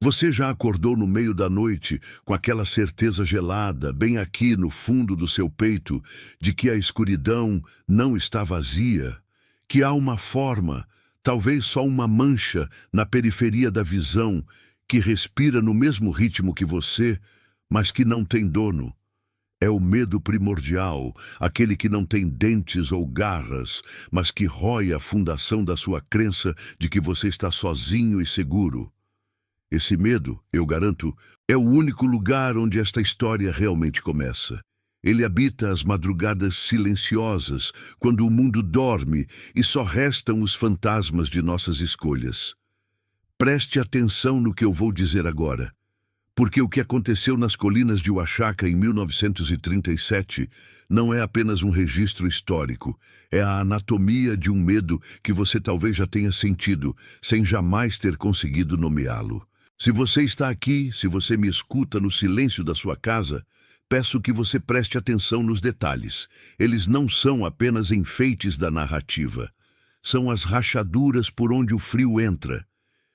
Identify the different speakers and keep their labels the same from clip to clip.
Speaker 1: Você já acordou no meio da noite com aquela certeza gelada, bem aqui no fundo do seu peito, de que a escuridão não está vazia, que há uma forma, talvez só uma mancha, na periferia da visão, que respira no mesmo ritmo que você, mas que não tem dono? É o medo primordial, aquele que não tem dentes ou garras, mas que rói a fundação da sua crença de que você está sozinho e seguro. Esse medo, eu garanto, é o único lugar onde esta história realmente começa. Ele habita as madrugadas silenciosas, quando o mundo dorme e só restam os fantasmas de nossas escolhas. Preste atenção no que eu vou dizer agora, porque o que aconteceu nas colinas de Oaxaca em 1937 não é apenas um registro histórico, é a anatomia de um medo que você talvez já tenha sentido, sem jamais ter conseguido nomeá-lo. Se você está aqui, se você me escuta no silêncio da sua casa, peço que você preste atenção nos detalhes. Eles não são apenas enfeites da narrativa. São as rachaduras por onde o frio entra.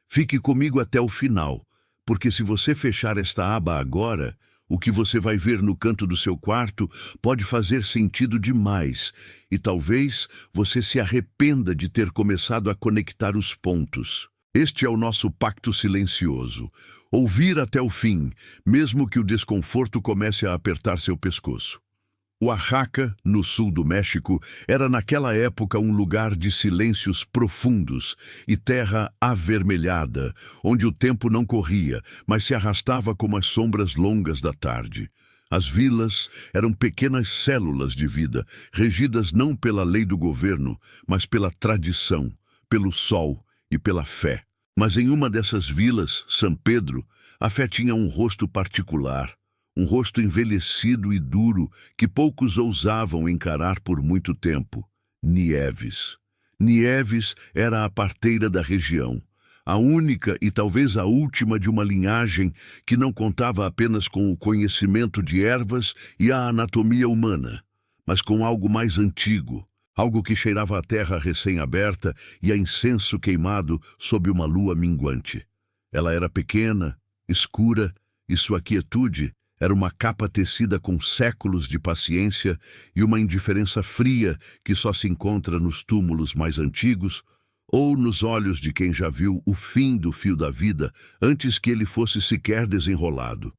Speaker 1: Fique comigo até o final, porque se você fechar esta aba agora, o que você vai ver no canto do seu quarto pode fazer sentido demais, e talvez você se arrependa de ter começado a conectar os pontos. Este é o nosso pacto silencioso. Ouvir até o fim, mesmo que o desconforto comece a apertar seu pescoço. Oaxaca, no sul do México, era naquela época um lugar de silêncios profundos e terra avermelhada, onde o tempo não corria, mas se arrastava como as sombras longas da tarde. As vilas eram pequenas células de vida, regidas não pela lei do governo, mas pela tradição, pelo sol e pela fé. Mas em uma dessas vilas, São Pedro, a fé tinha um rosto particular, um rosto envelhecido e duro que poucos ousavam encarar por muito tempo. Nieves. Nieves era a parteira da região, a única e talvez a última de uma linhagem que não contava apenas com o conhecimento de ervas e a anatomia humana, mas com algo mais antigo, algo que cheirava a terra recém-aberta e a incenso queimado sob uma lua minguante. Ela era pequena, escura, e sua quietude era uma capa tecida com séculos de paciência e uma indiferença fria que só se encontra nos túmulos mais antigos ou nos olhos de quem já viu o fim do fio da vida antes que ele fosse sequer desenrolado.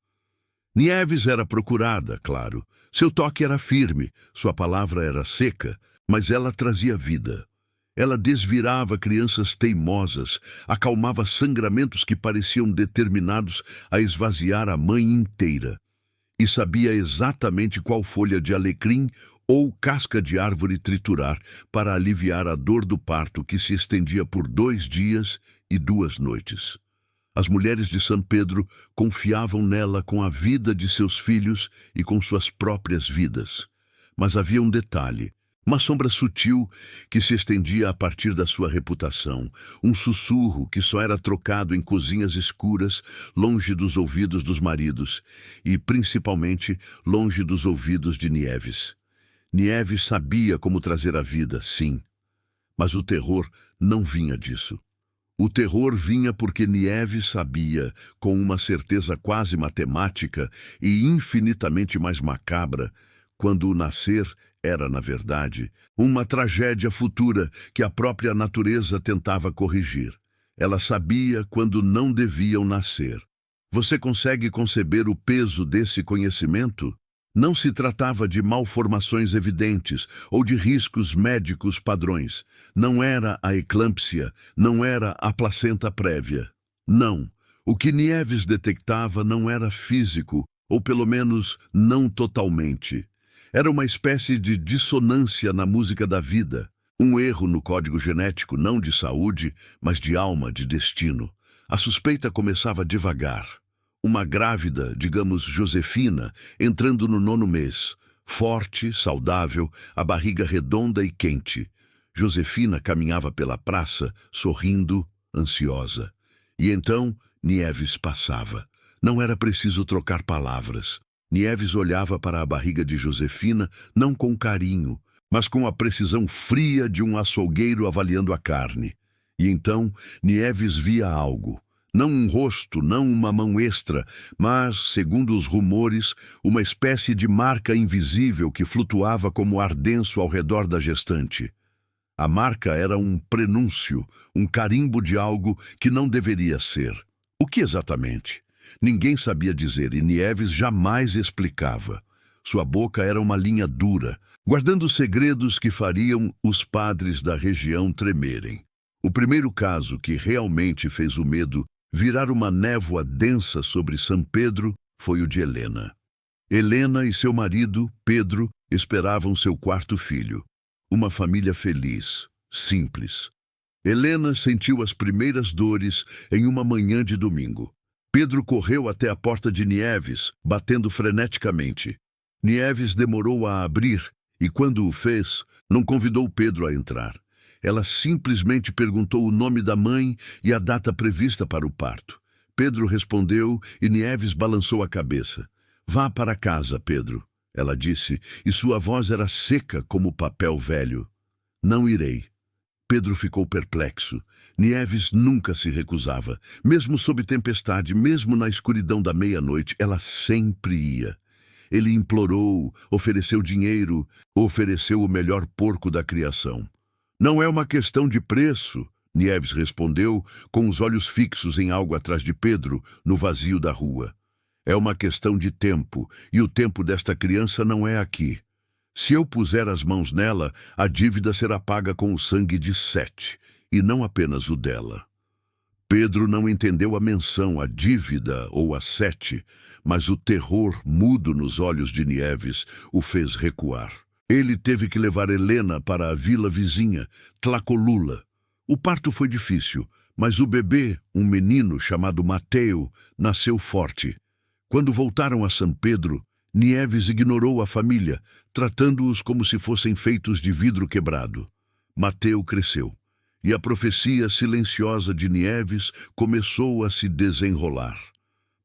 Speaker 1: Nieves era procurada, claro. Seu toque era firme, sua palavra era seca, mas ela trazia vida. Ela desvirava crianças teimosas, acalmava sangramentos que pareciam determinados a esvaziar a mãe inteira. E sabia exatamente qual folha de alecrim ou casca de árvore triturar para aliviar a dor do parto que se estendia por 2 dias e 2 noites. As mulheres de São Pedro confiavam nela com a vida de seus filhos e com suas próprias vidas. Mas havia um detalhe. Uma sombra sutil que se estendia a partir da sua reputação, um sussurro que só era trocado em cozinhas escuras, longe dos ouvidos dos maridos e, principalmente, longe dos ouvidos de Nieves. Nieves sabia como trazer a vida, sim, mas o terror não vinha disso. O terror vinha porque Nieves sabia, com uma certeza quase matemática e infinitamente mais macabra, quando o nascer era, na verdade, uma tragédia futura que a própria natureza tentava corrigir. Ela sabia quando não deviam nascer. Você consegue conceber o peso desse conhecimento? Não se tratava de malformações evidentes ou de riscos médicos padrões. Não era a eclâmpsia, não era a placenta prévia. Não. O que Nieves detectava não era físico, ou pelo menos não totalmente. Era uma espécie de dissonância na música da vida, um erro no código genético não de saúde, mas de alma, de destino. A suspeita começava devagar. Uma grávida, digamos Josefina, entrando no 9º mês, forte, saudável, a barriga redonda e quente. Josefina caminhava pela praça, sorrindo, ansiosa. E então Nieves passava. Não era preciso trocar palavras. Nieves olhava para a barriga de Josefina, não com carinho, mas com a precisão fria de um açougueiro avaliando a carne. E então Nieves via algo. Não um rosto, não uma mão extra, mas, segundo os rumores, uma espécie de marca invisível que flutuava como ar denso ao redor da gestante. A marca era um prenúncio, um carimbo de algo que não deveria ser. O que exatamente? Ninguém sabia dizer e Nieves jamais explicava. Sua boca era uma linha dura, guardando segredos que fariam os padres da região tremerem. O primeiro caso que realmente fez o medo virar uma névoa densa sobre São Pedro foi o de Helena. Helena e seu marido, Pedro, esperavam seu quarto filho. Uma família feliz, simples. Helena sentiu as primeiras dores em uma manhã de domingo. Pedro correu até a porta de Nieves, batendo freneticamente. Nieves demorou a abrir e, quando o fez, não convidou Pedro a entrar. Ela simplesmente perguntou o nome da mãe e a data prevista para o parto. Pedro respondeu e Nieves balançou a cabeça. "Vá para casa, Pedro", ela disse, e sua voz era seca como papel velho. "Não irei." Pedro ficou perplexo. Nieves nunca se recusava. Mesmo sob tempestade, mesmo na escuridão da meia-noite, ela sempre ia. Ele implorou, ofereceu dinheiro, ofereceu o melhor porco da criação. "Não é uma questão de preço", Nieves respondeu, com os olhos fixos em algo atrás de Pedro, no vazio da rua. "É uma questão de tempo, e o tempo desta criança não é aqui. Se eu puser as mãos nela, a dívida será paga com o sangue de Sete, e não apenas o dela." Pedro não entendeu a menção, a dívida ou a Sete, mas o terror mudo nos olhos de Nieves o fez recuar. Ele teve que levar Helena para a vila vizinha, Tlacolula. O parto foi difícil, mas o bebê, um menino chamado Mateu, nasceu forte. Quando voltaram a São Pedro, Nieves ignorou a família, tratando-os como se fossem feitos de vidro quebrado. Mateu cresceu, e a profecia silenciosa de Nieves começou a se desenrolar.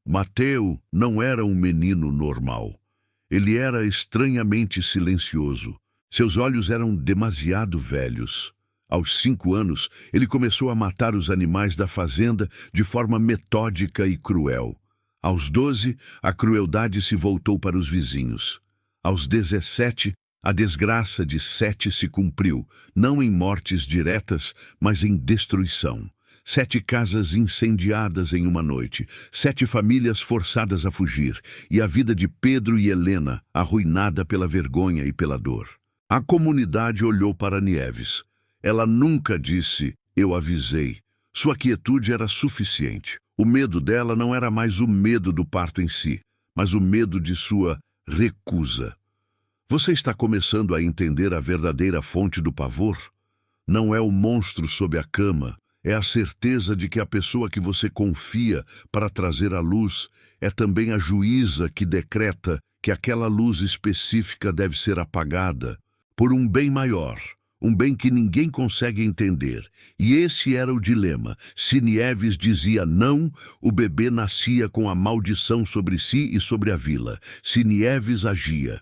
Speaker 1: Mateu não era um menino normal. Ele era estranhamente silencioso. Seus olhos eram demasiado velhos. Aos 5 anos, ele começou a matar os animais da fazenda de forma metódica e cruel. Aos 12, a crueldade se voltou para os vizinhos. Aos 17, a desgraça de Sete se cumpriu, não em mortes diretas, mas em destruição. 7 casas incendiadas em uma noite, 7 famílias forçadas a fugir, e a vida de Pedro e Helena arruinada pela vergonha e pela dor. A comunidade olhou para Nieves. Ela nunca disse, "Eu avisei." Sua quietude era suficiente. O medo dela não era mais o medo do parto em si, mas o medo de sua recusa. Você está começando a entender a verdadeira fonte do pavor? Não é o monstro sob a cama, é a certeza de que a pessoa que você confia para trazer a luz é também a juíza que decreta que aquela luz específica deve ser apagada por um bem maior, um bem que ninguém consegue entender. E esse era o dilema. Se Nieves dizia não, o bebê nascia com a maldição sobre si e sobre a vila. Se Nieves agia,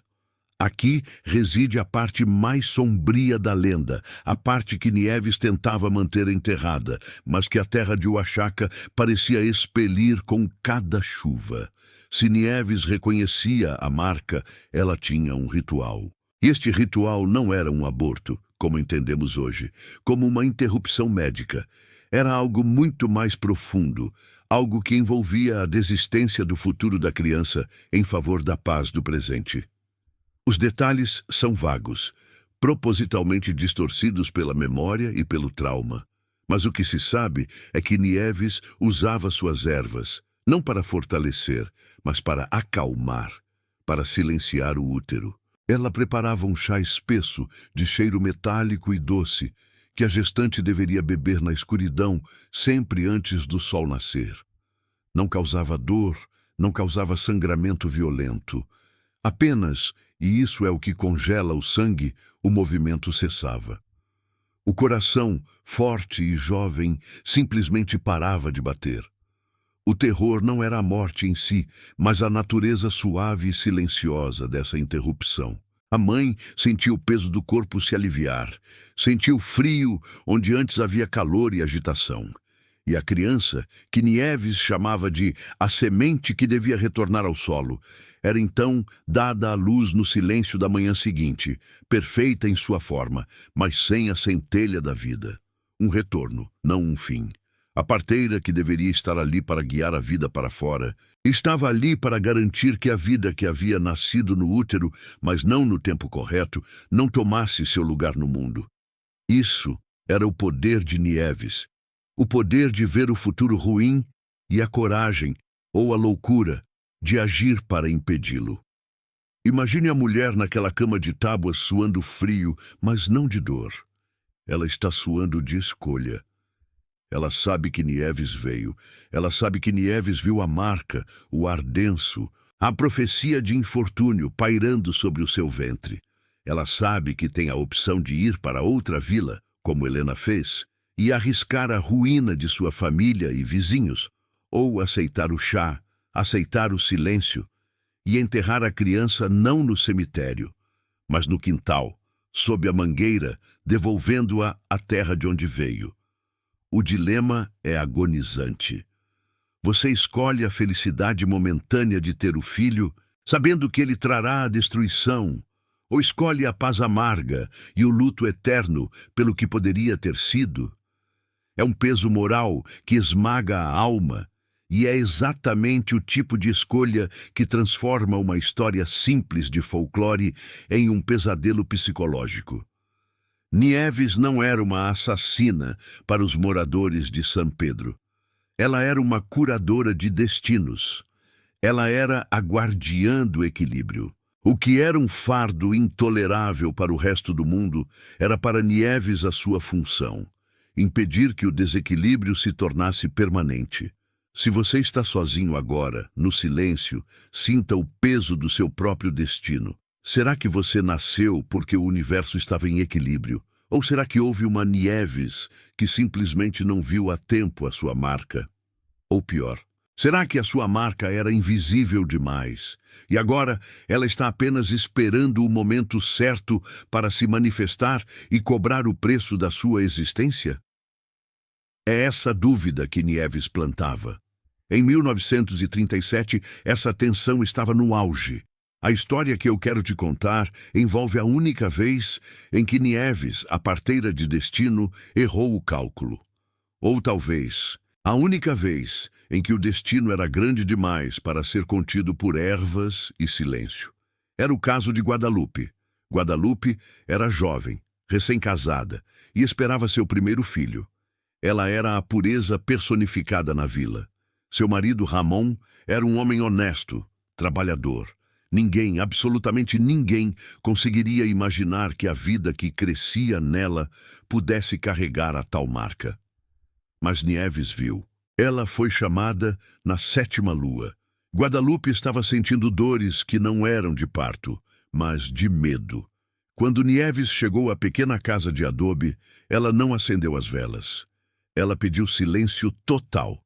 Speaker 1: aqui reside a parte mais sombria da lenda, a parte que Nieves tentava manter enterrada, mas que a terra de Oaxaca parecia expelir com cada chuva. Se Nieves reconhecia a marca, ela tinha um ritual. E este ritual não era um aborto, como entendemos hoje, como uma interrupção médica. Era algo muito mais profundo, algo que envolvia a desistência do futuro da criança em favor da paz do presente. Os detalhes são vagos, propositalmente distorcidos pela memória e pelo trauma. Mas o que se sabe é que Nieves usava suas ervas, não para fortalecer, mas para acalmar, para silenciar o útero. Ela preparava um chá espesso, de cheiro metálico e doce, que a gestante deveria beber na escuridão, sempre antes do sol nascer. Não causava dor, não causava sangramento violento. Apenas, e isso é o que congela o sangue, o movimento cessava. O coração, forte e jovem, simplesmente parava de bater. O terror não era a morte em si, mas a natureza suave e silenciosa dessa interrupção. A mãe sentiu o peso do corpo se aliviar, sentiu frio onde antes havia calor e agitação. E a criança, que Nieves chamava de a semente que devia retornar ao solo, era então dada à luz no silêncio da manhã seguinte, perfeita em sua forma, mas sem a centelha da vida. Um retorno, não um fim. A parteira, que deveria estar ali para guiar a vida para fora, estava ali para garantir que a vida que havia nascido no útero, mas não no tempo correto, não tomasse seu lugar no mundo. Isso era o poder de Nieves, o poder de ver o futuro ruim e a coragem, ou a loucura, de agir para impedi-lo. Imagine a mulher naquela cama de tábuas suando frio, mas não de dor. Ela está suando de escolha. Ela sabe que Nieves veio. Ela sabe que Nieves viu a marca, o ar denso, a profecia de infortúnio pairando sobre o seu ventre. Ela sabe que tem a opção de ir para outra vila, como Helena fez, e arriscar a ruína de sua família e vizinhos, ou aceitar o chá, aceitar o silêncio e enterrar a criança não no cemitério, mas no quintal, sob a mangueira, devolvendo-a à terra de onde veio. O dilema é agonizante. Você escolhe a felicidade momentânea de ter o filho, sabendo que ele trará a destruição, ou escolhe a paz amarga e o luto eterno pelo que poderia ter sido? É um peso moral que esmaga a alma, e é exatamente o tipo de escolha que transforma uma história simples de folclore em um pesadelo psicológico. Nieves não era uma assassina para os moradores de São Pedro. Ela era uma curadora de destinos. Ela era a guardiã do equilíbrio. O que era um fardo intolerável para o resto do mundo era para Nieves a sua função: impedir que o desequilíbrio se tornasse permanente. Se você está sozinho agora, no silêncio, sinta o peso do seu próprio destino. Será que você nasceu porque o universo estava em equilíbrio? Ou será que houve uma Nieves que simplesmente não viu a tempo a sua marca? Ou pior, será que a sua marca era invisível demais e agora ela está apenas esperando o momento certo para se manifestar e cobrar o preço da sua existência? É essa dúvida que Nieves plantava. Em 1937, essa tensão estava no auge. A história que eu quero te contar envolve a única vez em que Nieves, a parteira de destino, errou o cálculo. Ou talvez, a única vez em que o destino era grande demais para ser contido por ervas e silêncio. Era o caso de Guadalupe. Guadalupe era jovem, recém-casada, e esperava seu primeiro filho. Ela era a pureza personificada na vila. Seu marido, Ramon, era um homem honesto, trabalhador. Ninguém, absolutamente ninguém, conseguiria imaginar que a vida que crescia nela pudesse carregar a tal marca. Mas Nieves viu. Ela foi chamada na 7ª lua. Guadalupe estava sentindo dores que não eram de parto, mas de medo. Quando Nieves chegou à pequena casa de adobe, ela não acendeu as velas. Ela pediu silêncio total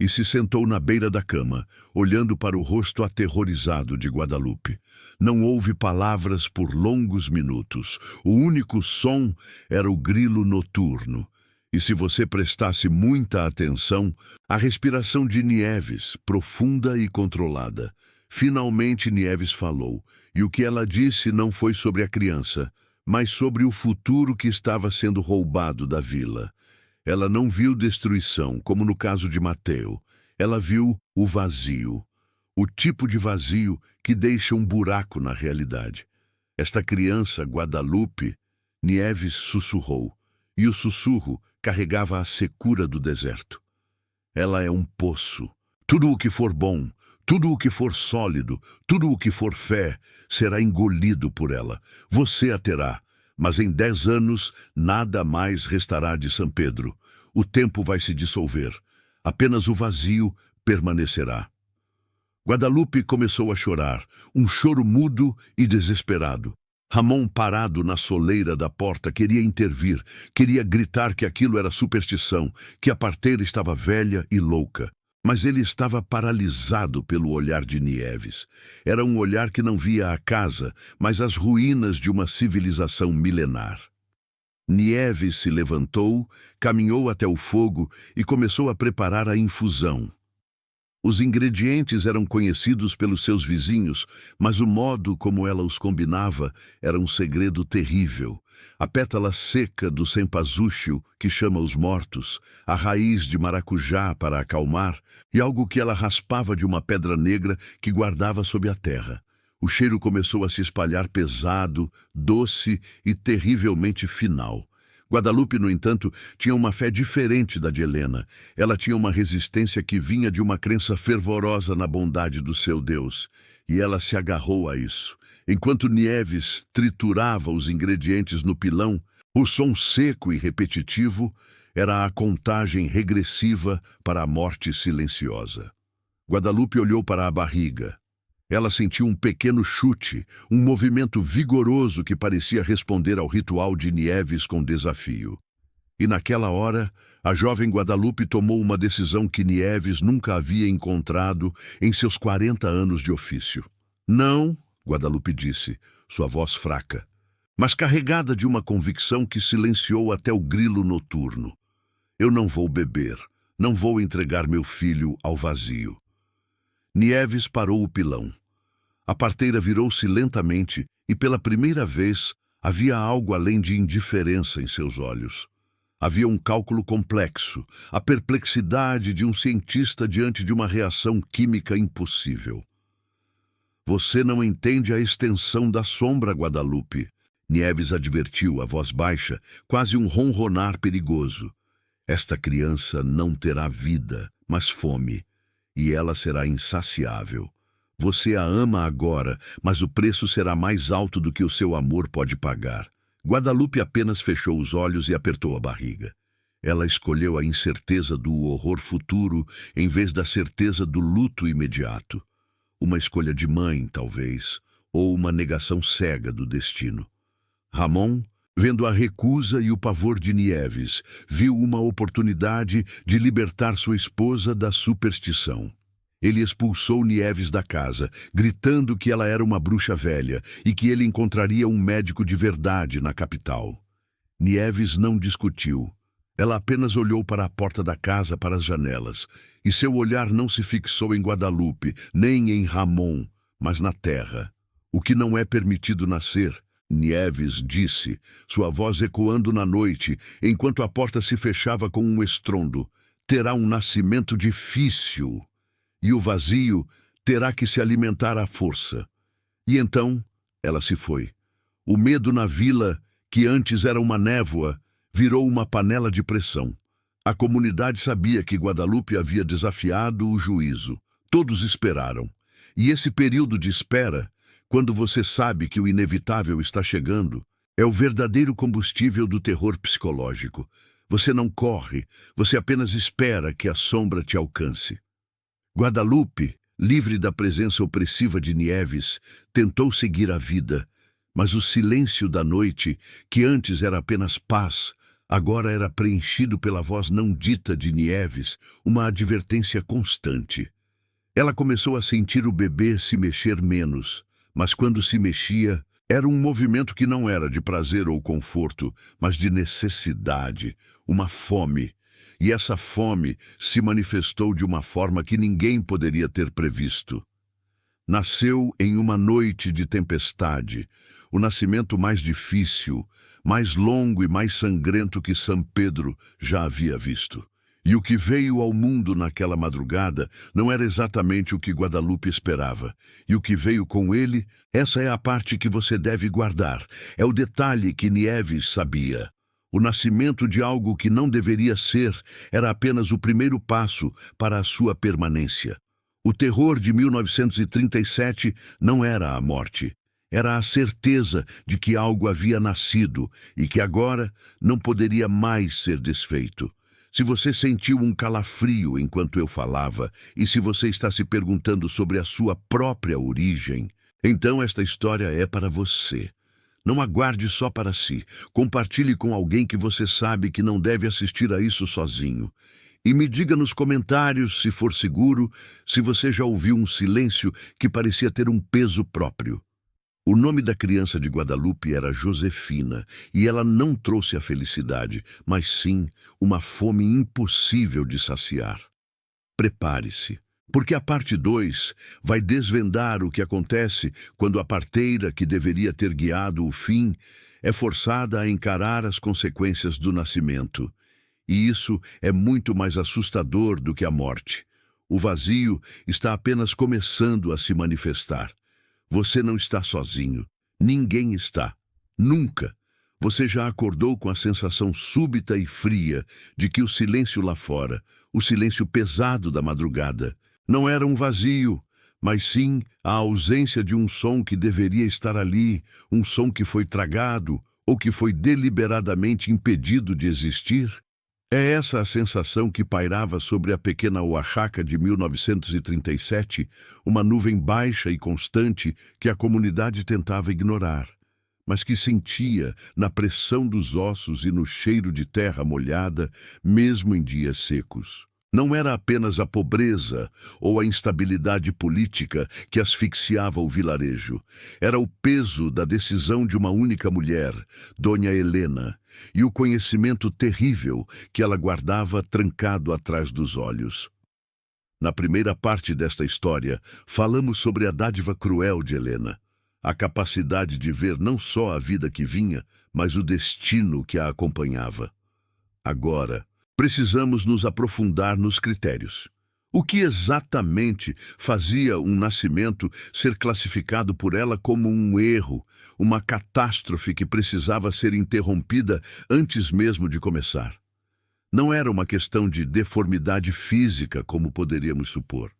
Speaker 1: e se sentou na beira da cama, olhando para o rosto aterrorizado de Guadalupe. Não houve palavras por longos minutos. O único som era o grilo noturno. E se você prestasse muita atenção, a respiração de Nieves, profunda e controlada. Finalmente Nieves falou, e o que ela disse não foi sobre a criança, mas sobre o futuro que estava sendo roubado da vila. Ela não viu destruição, como no caso de Mateu. Ela viu o vazio. O tipo de vazio que deixa um buraco na realidade. Esta criança, Guadalupe, Nieves sussurrou, e o sussurro carregava a secura do deserto. Ela é um poço. Tudo o que for bom, tudo o que for sólido, tudo o que for fé, será engolido por ela. Você a terá. Mas em 10 anos, nada mais restará de São Pedro. O tempo vai se dissolver. Apenas o vazio permanecerá. Guadalupe começou a chorar, um choro mudo e desesperado. Ramon, parado na soleira da porta, queria intervir, queria gritar que aquilo era superstição, que a parteira estava velha e louca. Mas ele estava paralisado pelo olhar de Nieves. Era um olhar que não via a casa, mas as ruínas de uma civilização milenar. Nieves se levantou, caminhou até o fogo e começou a preparar a infusão. Os ingredientes eram conhecidos pelos seus vizinhos, mas o modo como ela os combinava era um segredo terrível. A pétala seca do cempasúchio, que chama os mortos, a raiz de maracujá para acalmar, e algo que ela raspava de uma pedra negra que guardava sob a terra. O cheiro começou a se espalhar pesado, doce e terrivelmente final. Guadalupe, no entanto, tinha uma fé diferente da de Helena. Ela tinha uma resistência que vinha de uma crença fervorosa na bondade do seu Deus, e ela se agarrou a isso. Enquanto Nieves triturava os ingredientes no pilão, o som seco e repetitivo era a contagem regressiva para a morte silenciosa. Guadalupe olhou para a barriga. Ela sentiu um pequeno chute, um movimento vigoroso que parecia responder ao ritual de Nieves com desafio. E naquela hora, a jovem Guadalupe tomou uma decisão que Nieves nunca havia encontrado em seus 40 anos de ofício. Não, Guadalupe disse, sua voz fraca, mas carregada de uma convicção que silenciou até o grilo noturno. Eu não vou beber, não vou entregar meu filho ao vazio. Nieves parou o pilão. A parteira virou-se lentamente e, pela primeira vez, havia algo além de indiferença em seus olhos. Havia um cálculo complexo, a perplexidade de um cientista diante de uma reação química impossível. Você não entende a extensão da sombra, Guadalupe, Nieves advertiu, a voz baixa, quase um ronronar perigoso. Esta criança não terá vida, mas fome. E ela será insaciável. Você a ama agora, mas o preço será mais alto do que o seu amor pode pagar. Guadalupe apenas fechou os olhos e apertou a barriga. Ela escolheu a incerteza do horror futuro em vez da certeza do luto imediato. Uma escolha de mãe, talvez, ou uma negação cega do destino. Ramon, vendo a recusa e o pavor de Nieves, viu uma oportunidade de libertar sua esposa da superstição. Ele expulsou Nieves da casa, gritando que ela era uma bruxa velha e que ele encontraria um médico de verdade na capital. Nieves não discutiu. Ela apenas olhou para a porta da casa, para as janelas, e seu olhar não se fixou em Guadalupe, nem em Ramon, mas na terra. O que não é permitido nascer, Nieves disse, sua voz ecoando na noite, enquanto a porta se fechava com um estrondo, terá um nascimento difícil. E o vazio terá que se alimentar à força. E então ela se foi. O medo na vila, que antes era uma névoa, virou uma panela de pressão. A comunidade sabia que Guadalupe havia desafiado o juízo. Todos esperaram. E esse período de espera, quando você sabe que o inevitável está chegando, é o verdadeiro combustível do terror psicológico. Você não corre, você apenas espera que a sombra te alcance. Guadalupe, livre da presença opressiva de Nieves, tentou seguir a vida, mas o silêncio da noite, que antes era apenas paz, agora era preenchido pela voz não dita de Nieves, uma advertência constante. Ela começou a sentir o bebê se mexer menos, mas quando se mexia, era um movimento que não era de prazer ou conforto, mas de necessidade, uma fome. E essa fome se manifestou de uma forma que ninguém poderia ter previsto. Nasceu em uma noite de tempestade, o nascimento mais difícil, mais longo e mais sangrento que São Pedro já havia visto. E o que veio ao mundo naquela madrugada não era exatamente o que Guadalupe esperava. E o que veio com ele, essa é a parte que você deve guardar. É o detalhe que Nieves sabia. O nascimento de algo que não deveria ser era apenas o primeiro passo para a sua permanência. O terror de 1937 não era a morte. Era a certeza de que algo havia nascido e que agora não poderia mais ser desfeito. Se você sentiu um calafrio enquanto eu falava, e se você está se perguntando sobre a sua própria origem, então esta história é para você. Não aguarde só para si. Compartilhe com alguém que você sabe que não deve assistir a isso sozinho. E me diga nos comentários, se for seguro, se você já ouviu um silêncio que parecia ter um peso próprio. O nome da criança de Guadalupe era Josefina, e ela não trouxe a felicidade, mas sim uma fome impossível de saciar. Prepare-se, porque a parte 2 vai desvendar o que acontece quando a parteira que deveria ter guiado o fim é forçada a encarar as consequências do nascimento. E isso é muito mais assustador do que a morte. O vazio está apenas começando a se manifestar. Você não está sozinho. Ninguém está. Nunca. Você já acordou com a sensação súbita e fria de que o silêncio lá fora, o silêncio pesado da madrugada, não era um vazio, mas sim a ausência de um som que deveria estar ali, um som que foi tragado ou que foi deliberadamente impedido de existir? É essa a sensação que pairava sobre a pequena Oaxaca de 1937, uma nuvem baixa e constante que a comunidade tentava ignorar, mas que sentia na pressão dos ossos e no cheiro de terra molhada, mesmo em dias secos. Não era apenas a pobreza ou a instabilidade política que asfixiava o vilarejo. Era o peso da decisão de uma única mulher, Dona Helena, e o conhecimento terrível que ela guardava trancado atrás dos olhos. Na primeira parte desta história, falamos sobre a dádiva cruel de Helena, a capacidade de ver não só a vida que vinha, mas o destino que a acompanhava. Agora, precisamos nos aprofundar nos critérios. O que exatamente fazia um nascimento ser classificado por ela como um erro, uma catástrofe que precisava ser interrompida antes mesmo de começar? Não era uma questão de deformidade física, como poderíamos supor.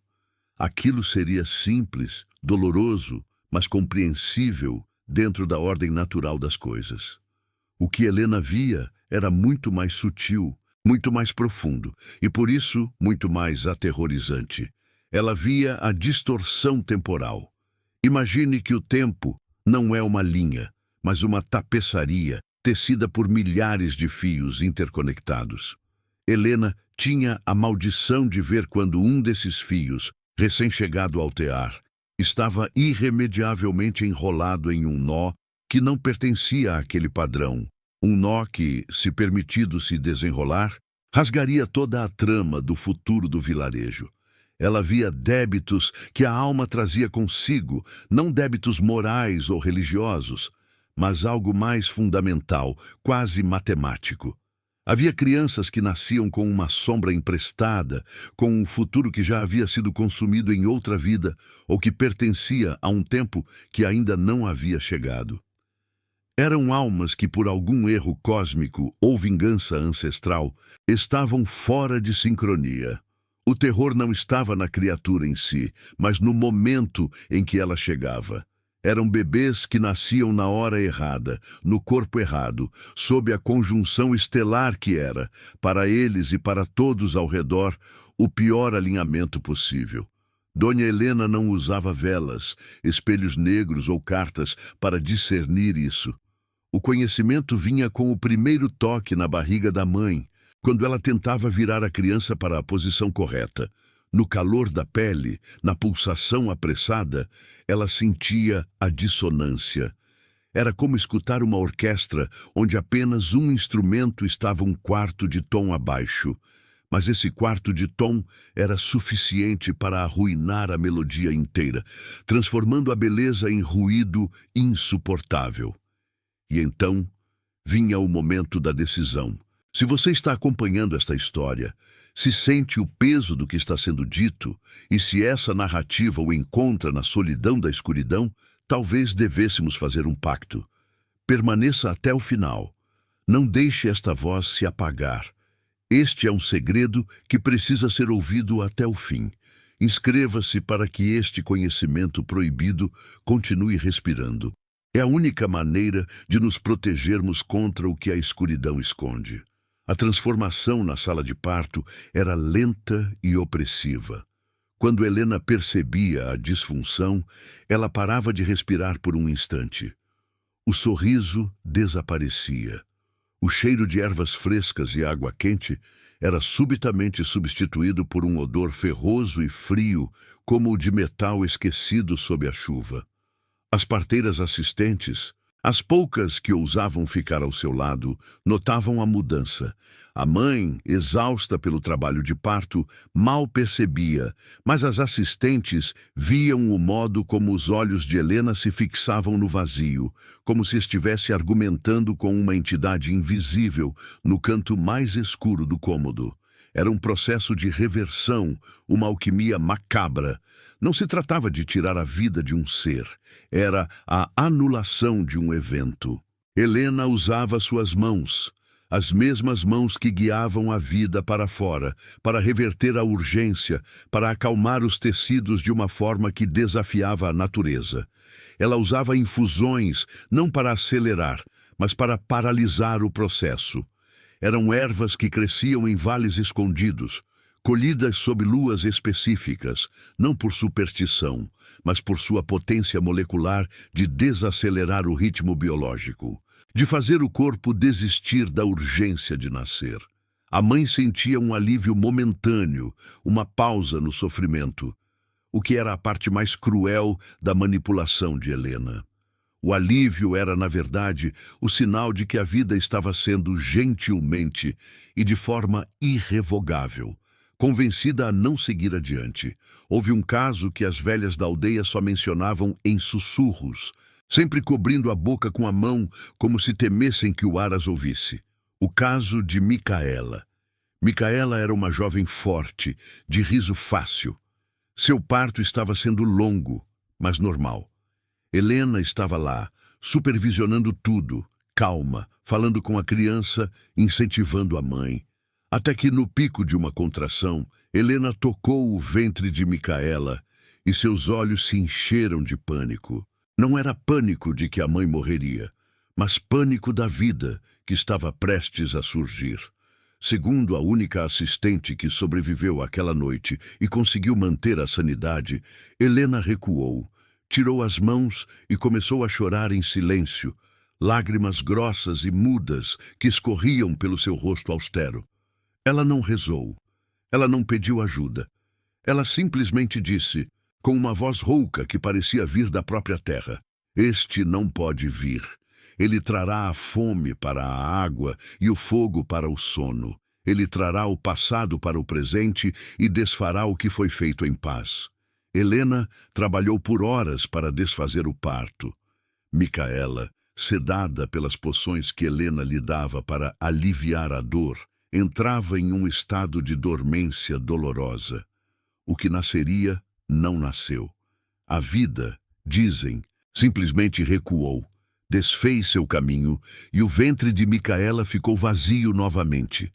Speaker 1: Aquilo seria simples, doloroso, mas compreensível dentro da ordem natural das coisas. O que Helena via era muito mais sutil, muito mais profundo e, por isso, muito mais aterrorizante. Ela via a distorção temporal. Imagine que o tempo não é uma linha, mas uma tapeçaria tecida por milhares de fios interconectados. Helena tinha a maldição de ver quando um desses fios, recém-chegado ao tear, estava irremediavelmente enrolado em um nó que não pertencia àquele padrão. Um nó que, se permitido se desenrolar, rasgaria toda a trama do futuro do vilarejo. Ela via débitos que a alma trazia consigo, não débitos morais ou religiosos, mas algo mais fundamental, quase matemático. Havia crianças que nasciam com uma sombra emprestada, com um futuro que já havia sido consumido em outra vida ou que pertencia a um tempo que ainda não havia chegado. Eram almas que, por algum erro cósmico ou vingança ancestral, estavam fora de sincronia. O terror não estava na criatura em si, mas no momento em que ela chegava. Eram bebês que nasciam na hora errada, no corpo errado, sob a conjunção estelar que era, para eles e para todos ao redor, o pior alinhamento possível. Dona Helena não usava velas, espelhos negros ou cartas para discernir isso. O conhecimento vinha com o primeiro toque na barriga da mãe, quando ela tentava virar a criança para a posição correta. No calor da pele, na pulsação apressada, ela sentia a dissonância. Era como escutar uma orquestra onde apenas um instrumento estava um quarto de tom abaixo. Mas esse quarto de tom era suficiente para arruinar a melodia inteira, transformando a beleza em ruído insuportável. E então, vinha o momento da decisão. Se você está acompanhando esta história, se sente o peso do que está sendo dito, e se essa narrativa o encontra na solidão da escuridão, talvez devêssemos fazer um pacto. Permaneça até o final. Não deixe esta voz se apagar. Este é um segredo que precisa ser ouvido até o fim. Inscreva-se para que este conhecimento proibido continue respirando. É a única maneira de nos protegermos contra o que a escuridão esconde. A transformação na sala de parto era lenta e opressiva. Quando Helena percebia a disfunção, ela parava de respirar por um instante. O sorriso desaparecia. O cheiro de ervas frescas e água quente era subitamente substituído por um odor ferroso e frio, como o de metal esquecido sob a chuva. As parteiras assistentes, as poucas que ousavam ficar ao seu lado, notavam a mudança. A mãe, exausta pelo trabalho de parto, mal percebia, mas as assistentes viam o modo como os olhos de Helena se fixavam no vazio, como se estivesse argumentando com uma entidade invisível no canto mais escuro do cômodo. Era um processo de reversão, uma alquimia macabra. Não se tratava de tirar a vida de um ser, era a anulação de um evento. Helena usava suas mãos, as mesmas mãos que guiavam a vida para fora, para reverter a urgência, para acalmar os tecidos de uma forma que desafiava a natureza. Ela usava infusões, não para acelerar, mas para paralisar o processo. Eram ervas que cresciam em vales escondidos, colhidas sob luas específicas, não por superstição, mas por sua potência molecular de desacelerar o ritmo biológico, de fazer o corpo desistir da urgência de nascer. A mãe sentia um alívio momentâneo, uma pausa no sofrimento, o que era a parte mais cruel da manipulação de Helena. O alívio era, na verdade, o sinal de que a vida estava sendo gentilmente e de forma irrevogável, convencida a não seguir adiante. Houve um caso que as velhas da aldeia só mencionavam em sussurros, sempre cobrindo a boca com a mão, como se temessem que o ar as ouvisse. O caso de Micaela. Micaela era uma jovem forte, de riso fácil. Seu parto estava sendo longo, mas normal. Helena estava lá, supervisionando tudo, calma, falando com a criança, incentivando a mãe. Até que, no pico de uma contração, Helena tocou o ventre de Micaela e seus olhos se encheram de pânico. Não era pânico de que a mãe morreria, mas pânico da vida que estava prestes a surgir. Segundo a única assistente que sobreviveu àquela noite e conseguiu manter a sanidade, Helena recuou, tirou as mãos e começou a chorar em silêncio, lágrimas grossas e mudas que escorriam pelo seu rosto austero. Ela não rezou. Ela não pediu ajuda. Ela simplesmente disse, com uma voz rouca que parecia vir da própria terra: "Este não pode vir. Ele trará a fome para a água e o fogo para o sono. Ele trará o passado para o presente e desfará o que foi feito em paz." Helena trabalhou por horas para desfazer o parto. Micaela, sedada pelas poções que Helena lhe dava para aliviar a dor, entrava em um estado de dormência dolorosa. O que nasceria, não nasceu. A vida, dizem, simplesmente recuou, desfez seu caminho e o ventre de Micaela ficou vazio novamente.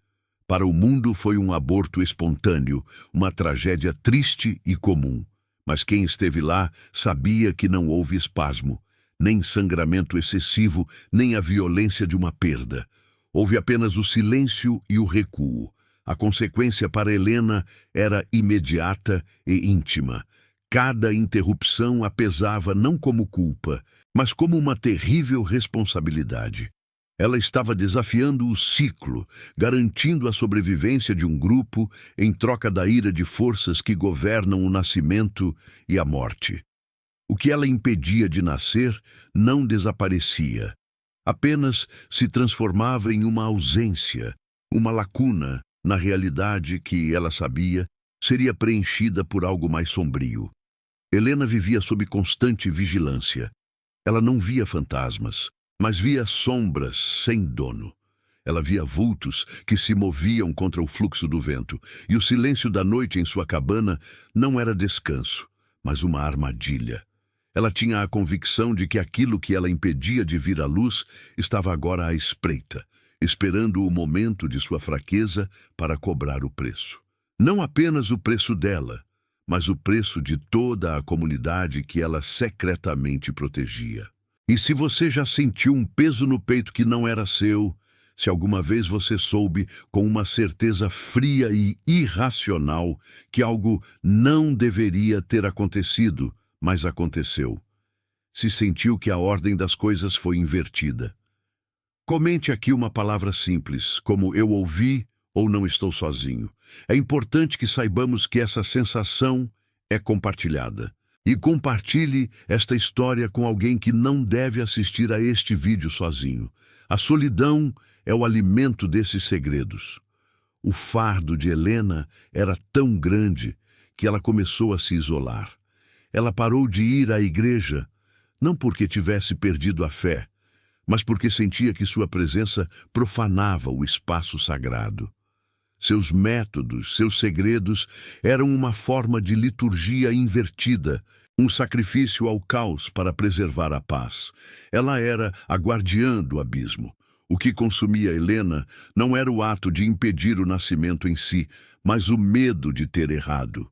Speaker 1: Para o mundo foi um aborto espontâneo, uma tragédia triste e comum. Mas quem esteve lá sabia que não houve espasmo, nem sangramento excessivo, nem a violência de uma perda. Houve apenas o silêncio e o recuo. A consequência para Helena era imediata e íntima. Cada interrupção a pesava não como culpa, mas como uma terrível responsabilidade. Ela estava desafiando o ciclo, garantindo a sobrevivência de um grupo em troca da ira de forças que governam o nascimento e a morte. O que ela impedia de nascer não desaparecia. Apenas se transformava em uma ausência, uma lacuna na realidade que, ela sabia, seria preenchida por algo mais sombrio. Helena vivia sob constante vigilância. Ela não via fantasmas, mas via sombras sem dono. Ela via vultos que se moviam contra o fluxo do vento, e o silêncio da noite em sua cabana não era descanso, mas uma armadilha. Ela tinha a convicção de que aquilo que ela impedia de vir à luz estava agora à espreita, esperando o momento de sua fraqueza para cobrar o preço. Não apenas o preço dela, mas o preço de toda a comunidade que ela secretamente protegia. E se você já sentiu um peso no peito que não era seu, se alguma vez você soube com uma certeza fria e irracional que algo não deveria ter acontecido, mas aconteceu, se sentiu que a ordem das coisas foi invertida, comente aqui uma palavra simples, como "eu ouvi" ou "não estou sozinho". É importante que saibamos que essa sensação é compartilhada. E compartilhe esta história com alguém que não deve assistir a este vídeo sozinho. A solidão é o alimento desses segredos. O fardo de Helena era tão grande que ela começou a se isolar. Ela parou de ir à igreja, não porque tivesse perdido a fé, mas porque sentia que sua presença profanava o espaço sagrado. Seus métodos, seus segredos eram uma forma de liturgia invertida, um sacrifício ao caos para preservar a paz. Ela era a guardiã do abismo. O que consumia Helena não era o ato de impedir o nascimento em si, mas o medo de ter errado.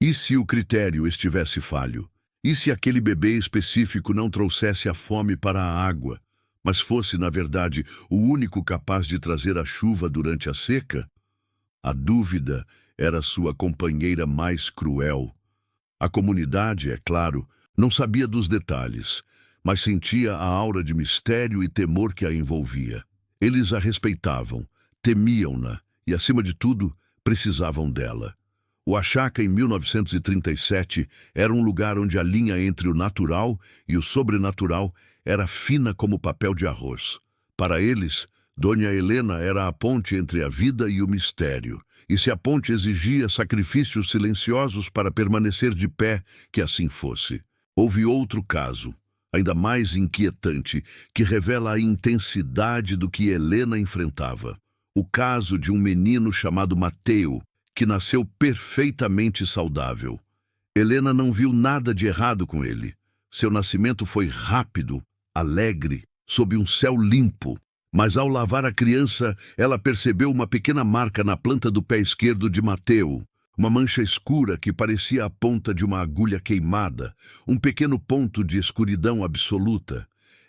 Speaker 1: E se o critério estivesse falho? E se aquele bebê específico não trouxesse a fome para a água, mas fosse, na verdade, o único capaz de trazer a chuva durante a seca? A dúvida era sua companheira mais cruel. A comunidade, é claro, não sabia dos detalhes, mas sentia a aura de mistério e temor que a envolvia. Eles a respeitavam, temiam-na e, acima de tudo, precisavam dela. O Oaxaca, em 1937, era um lugar onde a linha entre o natural e o sobrenatural era fina como papel de arroz. Para eles, Dona Helena era a ponte entre a vida e o mistério, e se a ponte exigia sacrifícios silenciosos para permanecer de pé, que assim fosse. Houve outro caso, ainda mais inquietante, que revela a intensidade do que Helena enfrentava. O caso de um menino chamado Mateu, que nasceu perfeitamente saudável. Helena não viu nada de errado com ele. Seu nascimento foi rápido, alegre, sob um céu limpo. Mas ao lavar a criança, ela percebeu uma pequena marca na planta do pé esquerdo de Mateu. Uma mancha escura que parecia a ponta de uma agulha queimada, um pequeno ponto de escuridão absoluta.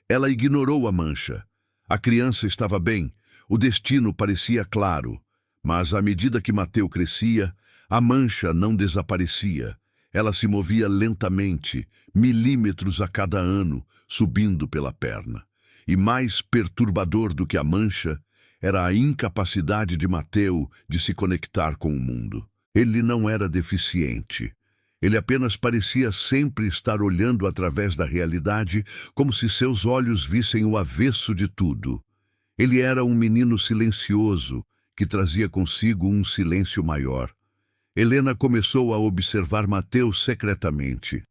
Speaker 1: Ela ignorou a mancha. A criança estava bem, o destino parecia claro. Mas à medida que Mateu crescia, a mancha não desaparecia. Ela se movia lentamente, milímetros a cada ano, subindo pela perna. E mais perturbador do que a mancha era a incapacidade de Mateu de se conectar com o mundo. Ele não era deficiente. Ele apenas parecia sempre estar olhando através da realidade, como se seus olhos vissem o avesso de tudo. Ele era um menino silencioso, que trazia consigo um silêncio maior. Helena começou a observar Mateu secretamente.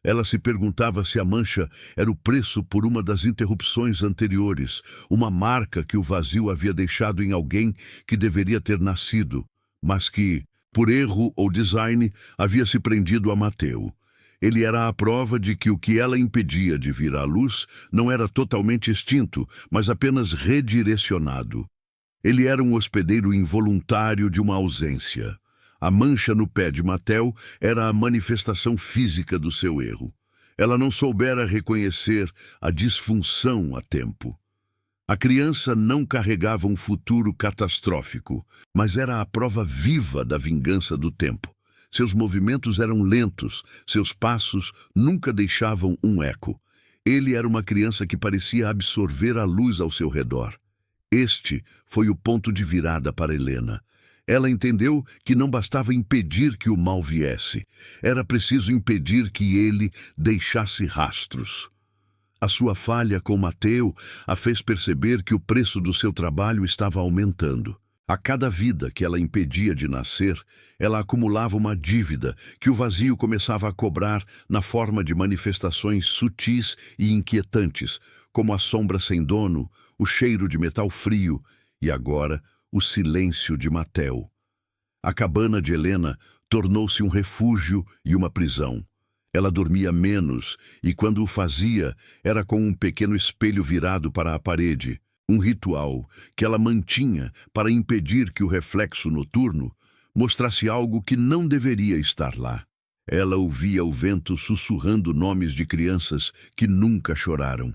Speaker 1: Ela se perguntava se a mancha era o preço por uma das interrupções anteriores, uma marca que o vazio havia deixado em alguém que deveria ter nascido, mas que, por erro ou design, havia se prendido a Mateu. Ele era a prova de que o que ela impedia de vir à luz não era totalmente extinto, mas apenas redirecionado. Ele era um hospedeiro involuntário de uma ausência. A mancha no pé de Mateu era a manifestação física do seu erro. Ela não soubera reconhecer a disfunção a tempo. A criança não carregava um futuro catastrófico, mas era a prova viva da vingança do tempo. Seus movimentos eram lentos, seus passos nunca deixavam um eco. Ele era uma criança que parecia absorver a luz ao seu redor. Este foi o ponto de virada para Helena. Ela entendeu que não bastava impedir que o mal viesse. Era preciso impedir que ele deixasse rastros. A sua falha com Mateu a fez perceber que o preço do seu trabalho estava aumentando. A cada vida que ela impedia de nascer, ela acumulava uma dívida que o vazio começava a cobrar na forma de manifestações sutis e inquietantes, como a sombra sem dono, o cheiro de metal frio e, agora, o silêncio de Mateu. A cabana de Helena tornou-se um refúgio e uma prisão. Ela dormia menos e, quando o fazia, era com um pequeno espelho virado para a parede, um ritual que ela mantinha para impedir que o reflexo noturno mostrasse algo que não deveria estar lá. Ela ouvia o vento sussurrando nomes de crianças que nunca choraram.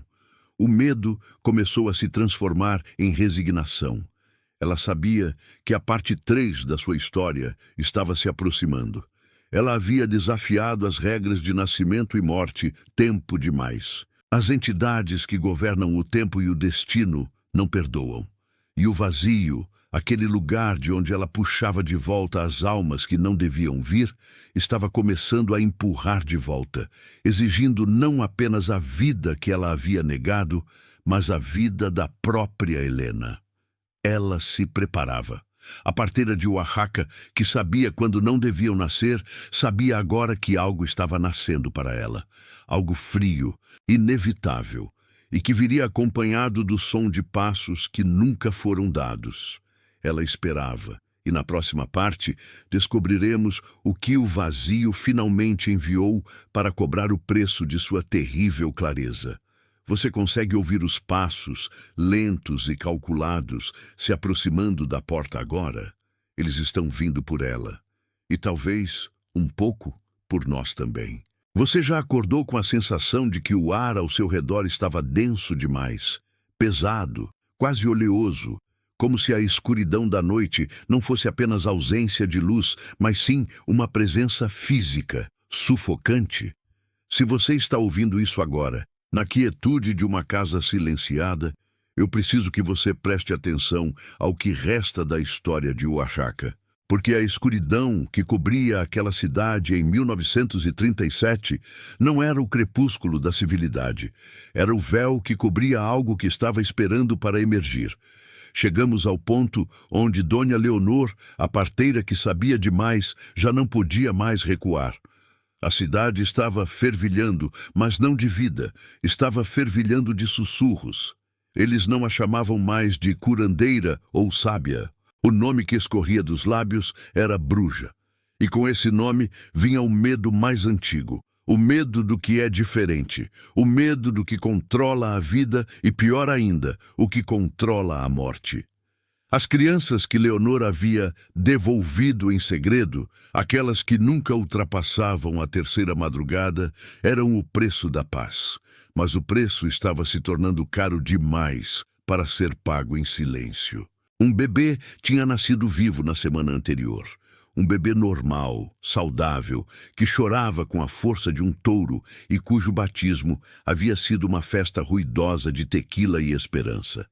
Speaker 1: O medo começou a se transformar em resignação. Ela sabia que a parte 3 da sua história estava se aproximando. Ela havia desafiado as regras de nascimento e morte tempo demais. As entidades que governam o tempo e o destino não perdoam. E o vazio, Aquele lugar de onde ela puxava de volta as almas que não deviam vir, estava começando a empurrar de volta, exigindo não apenas a vida que ela havia negado, mas a vida da própria Helena. Ela se preparava. A parteira de Oaxaca, que sabia quando não deviam nascer, sabia agora que algo estava nascendo para ela. Algo frio, inevitável, e que viria acompanhado do som de passos que nunca foram dados. Ela esperava, e na próxima parte descobriremos o que o vazio finalmente enviou para cobrar o preço de sua terrível clareza. Você consegue ouvir os passos, lentos e calculados, se aproximando da porta agora? Eles estão vindo por ela. E talvez, um pouco, por nós também. Você já acordou com a sensação de que o ar ao seu redor estava denso demais, pesado, quase oleoso, como se a escuridão da noite não fosse apenas ausência de luz, mas sim uma presença física, sufocante? Se você está ouvindo isso agora, na quietude de uma casa silenciada, eu preciso que você preste atenção ao que resta da história de Oaxaca. Porque a escuridão que cobria aquela cidade em 1937 não era o crepúsculo da civilidade. Era o véu que cobria algo que estava esperando para emergir. Chegamos ao ponto onde Dona Leonor, a parteira que sabia demais, já não podia mais recuar. A cidade estava fervilhando, mas não de vida, estava fervilhando de sussurros. Eles não a chamavam mais de curandeira ou sábia. O nome que escorria dos lábios era Bruja. E com esse nome vinha o medo mais antigo, o medo do que é diferente, o medo do que controla a vida e, pior ainda, o que controla a morte. As crianças que Leonor havia devolvido em segredo, aquelas que nunca ultrapassavam a terceira madrugada, eram o preço da paz. Mas o preço estava se tornando caro demais para ser pago em silêncio. Um bebê tinha nascido vivo na semana anterior. Um bebê normal, saudável, que chorava com a força de um touro e cujo batismo havia sido uma festa ruidosa de tequila e esperança.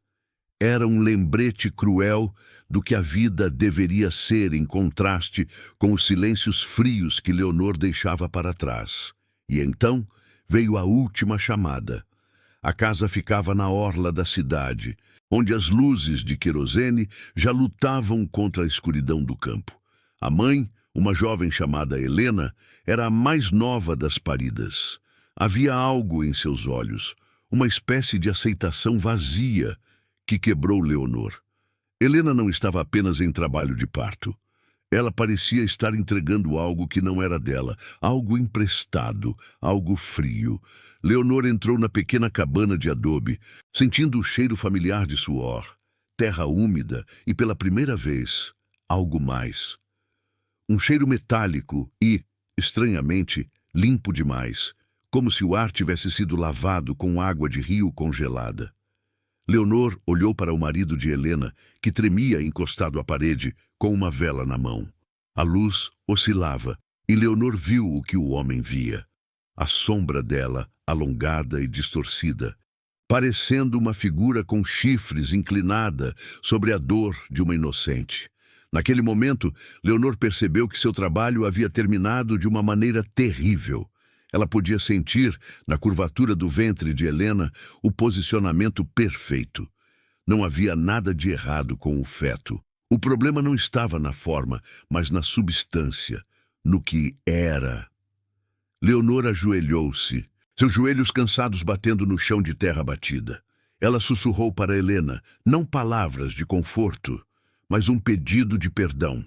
Speaker 1: Era um lembrete cruel do que a vida deveria ser em contraste com os silêncios frios que Leonor deixava para trás. E então veio a última chamada. A casa ficava na orla da cidade, onde as luzes de querosene já lutavam contra a escuridão do campo. A mãe, uma jovem chamada Helena, era a mais nova das paridas. Havia algo em seus olhos, uma espécie de aceitação vazia, que quebrou Leonor. Helena não estava apenas em trabalho de parto. Ela parecia estar entregando algo que não era dela, algo emprestado, algo frio. Leonor entrou na pequena cabana de adobe, sentindo o cheiro familiar de suor, terra úmida e, pela primeira vez, algo mais. Um cheiro metálico e, estranhamente, limpo demais, como se o ar tivesse sido lavado com água de rio congelada. Leonor olhou para o marido de Helena, que tremia encostado à parede, com uma vela na mão. A luz oscilava, e Leonor viu o que o homem via. A sombra dela, alongada e distorcida, parecendo uma figura com chifres inclinada sobre a dor de uma inocente. Naquele momento, Leonor percebeu que seu trabalho havia terminado de uma maneira terrível. Ela podia sentir, na curvatura do ventre de Helena, o posicionamento perfeito. Não havia nada de errado com o feto. O problema não estava na forma, mas na substância, no que era. Leonor ajoelhou-se, seus joelhos cansados batendo no chão de terra batida. Ela sussurrou para Helena, não palavras de conforto, mas um pedido de perdão.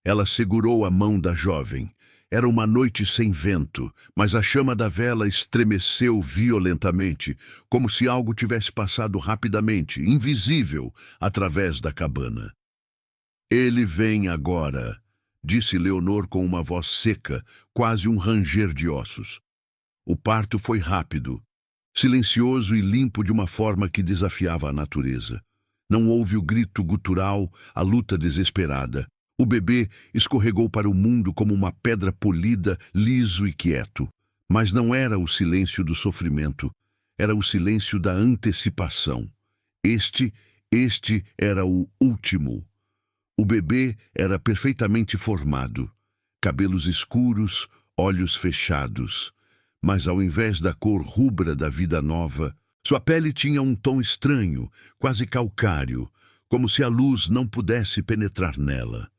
Speaker 1: Ela segurou a mão da jovem. Era uma noite sem vento, mas a chama da vela estremeceu violentamente, como se algo tivesse passado rapidamente, invisível, através da cabana. Ele vem agora, disse Leonor com uma voz seca, quase um ranger de ossos. O parto foi rápido, silencioso e limpo de uma forma que desafiava a natureza. Não houve o grito gutural, a luta desesperada. O bebê escorregou para o mundo como uma pedra polida, liso e quieto. Mas não era o silêncio do sofrimento, era o silêncio da antecipação. Este era o último. O bebê era perfeitamente formado, cabelos escuros, olhos fechados, mas ao invés da cor rubra da vida nova, sua pele tinha um tom estranho, quase calcário, como se a luz não pudesse penetrar nela.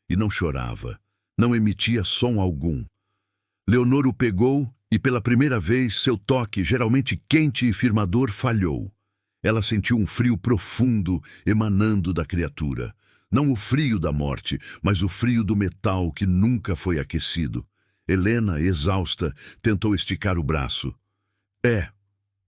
Speaker 1: E não chorava, não emitia som algum. Leonor o pegou e, pela primeira vez, seu toque, geralmente quente e firmador, falhou. Ela sentiu um frio profundo emanando da criatura. Não o frio da morte, mas o frio do metal que nunca foi aquecido. Helena, exausta, tentou esticar o braço. É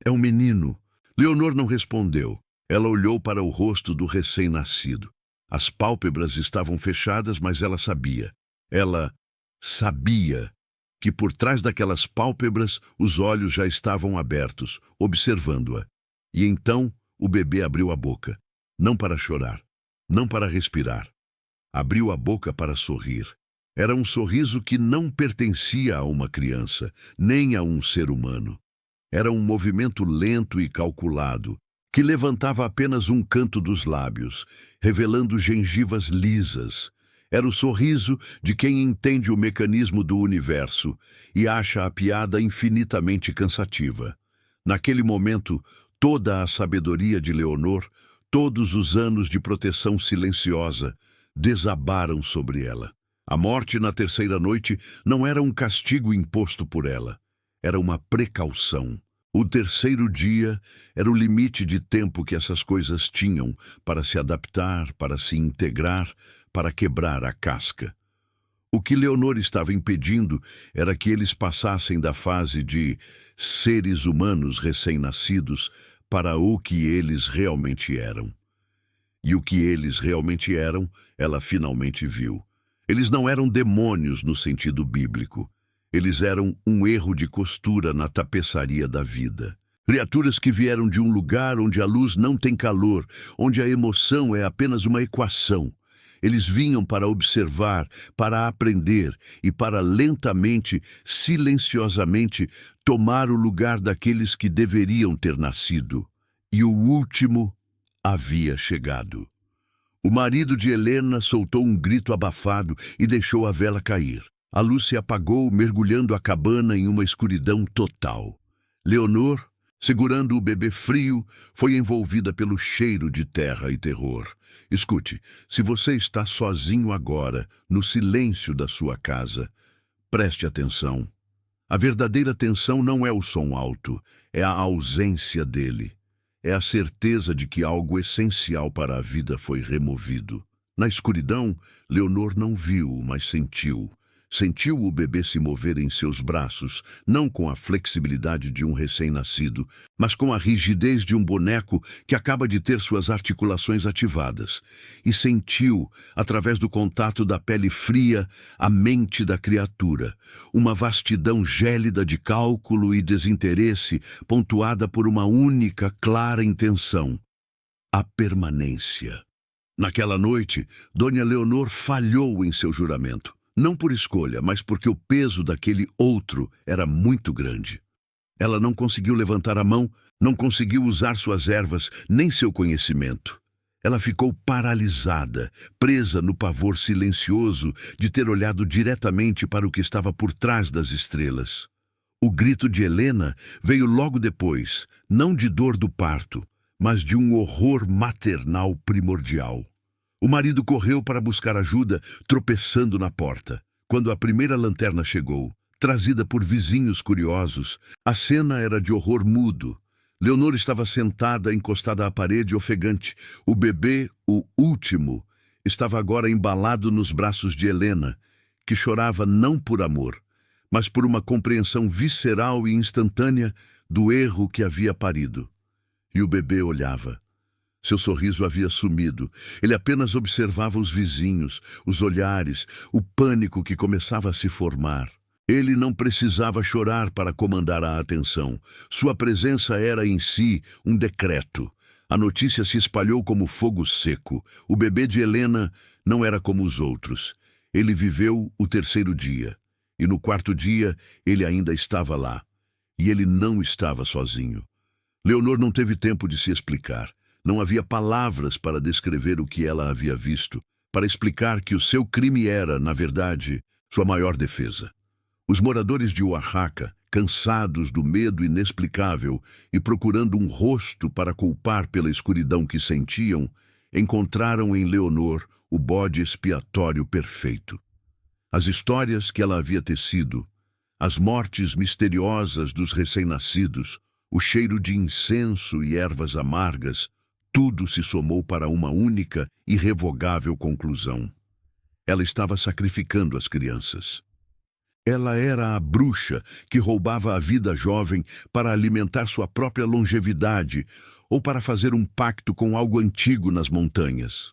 Speaker 1: um menino. Leonor não respondeu. Ela olhou para o rosto do recém-nascido. As pálpebras estavam fechadas, mas ela sabia. Ela sabia que por trás daquelas pálpebras os olhos já estavam abertos, observando-a. E então o bebê abriu a boca. Não para chorar, não para respirar. Abriu a boca para sorrir. Era um sorriso que não pertencia a uma criança, nem a um ser humano. Era um movimento lento e calculado, que levantava apenas um canto dos lábios, revelando gengivas lisas. Era o sorriso de quem entende o mecanismo do universo e acha a piada infinitamente cansativa. Naquele momento, toda a sabedoria de Leonor, todos os anos de proteção silenciosa, desabaram sobre ela. A morte na terceira noite não era um castigo imposto por ela. Era uma precaução. O terceiro dia era o limite de tempo que essas coisas tinham para se adaptar, para se integrar, para quebrar a casca. O que Leonor estava impedindo era que eles passassem da fase de seres humanos recém-nascidos para o que eles realmente eram. E o que eles realmente eram, ela finalmente viu. Eles não eram demônios no sentido bíblico. Eles eram um erro de costura na tapeçaria da vida. Criaturas que vieram de um lugar onde a luz não tem calor, onde a emoção é apenas uma equação. Eles vinham para observar, para aprender e para lentamente, silenciosamente, tomar o lugar daqueles que deveriam ter nascido. E o último havia chegado. O marido de Helena soltou um grito abafado e deixou a vela cair. A luz se apagou, mergulhando a cabana em uma escuridão total. Leonor, segurando o bebê frio, foi envolvida pelo cheiro de terra e terror. Escute, se você está sozinho agora, no silêncio da sua casa, preste atenção. A verdadeira tensão não é o som alto, é a ausência dele. É a certeza de que algo essencial para a vida foi removido. Na escuridão, Leonor não viu, mas sentiu. Sentiu o bebê se mover em seus braços, não com a flexibilidade de um recém-nascido, mas com a rigidez de um boneco que acaba de ter suas articulações ativadas. E sentiu, através do contato da pele fria, a mente da criatura, uma vastidão gélida de cálculo e desinteresse, pontuada por uma única, clara intenção: a permanência. Naquela noite, Dona Leonor falhou em seu juramento. Não por escolha, mas porque o peso daquele outro era muito grande. Ela não conseguiu levantar a mão, não conseguiu usar suas ervas, nem seu conhecimento. Ela ficou paralisada, presa no pavor silencioso de ter olhado diretamente para o que estava por trás das estrelas. O grito de Helena veio logo depois, não de dor do parto, mas de um horror maternal primordial. O marido correu para buscar ajuda, tropeçando na porta. Quando a primeira lanterna chegou, trazida por vizinhos curiosos, a cena era de horror mudo. Leonor estava sentada, encostada à parede, ofegante. O bebê, o último, estava agora embalado nos braços de Helena, que chorava não por amor, mas por uma compreensão visceral e instantânea do erro que havia parido. E o bebê olhava. Seu sorriso havia sumido. Ele apenas observava os vizinhos, os olhares, o pânico que começava a se formar. Ele não precisava chorar para comandar a atenção. Sua presença era em si um decreto. A notícia se espalhou como fogo seco. O bebê de Helena não era como os outros. Ele viveu o terceiro dia. E no quarto dia, ele ainda estava lá. E ele não estava sozinho. Leonor não teve tempo de se explicar. Não havia palavras para descrever o que ela havia visto, para explicar que o seu crime era, na verdade, sua maior defesa. Os moradores de Oaxaca, cansados do medo inexplicável e procurando um rosto para culpar pela escuridão que sentiam, encontraram em Leonor o bode expiatório perfeito. As histórias que ela havia tecido, as mortes misteriosas dos recém-nascidos, o cheiro de incenso e ervas amargas, tudo se somou para uma única, irrevogável conclusão. Ela estava sacrificando as crianças. Ela era a bruxa que roubava a vida jovem para alimentar sua própria longevidade ou para fazer um pacto com algo antigo nas montanhas.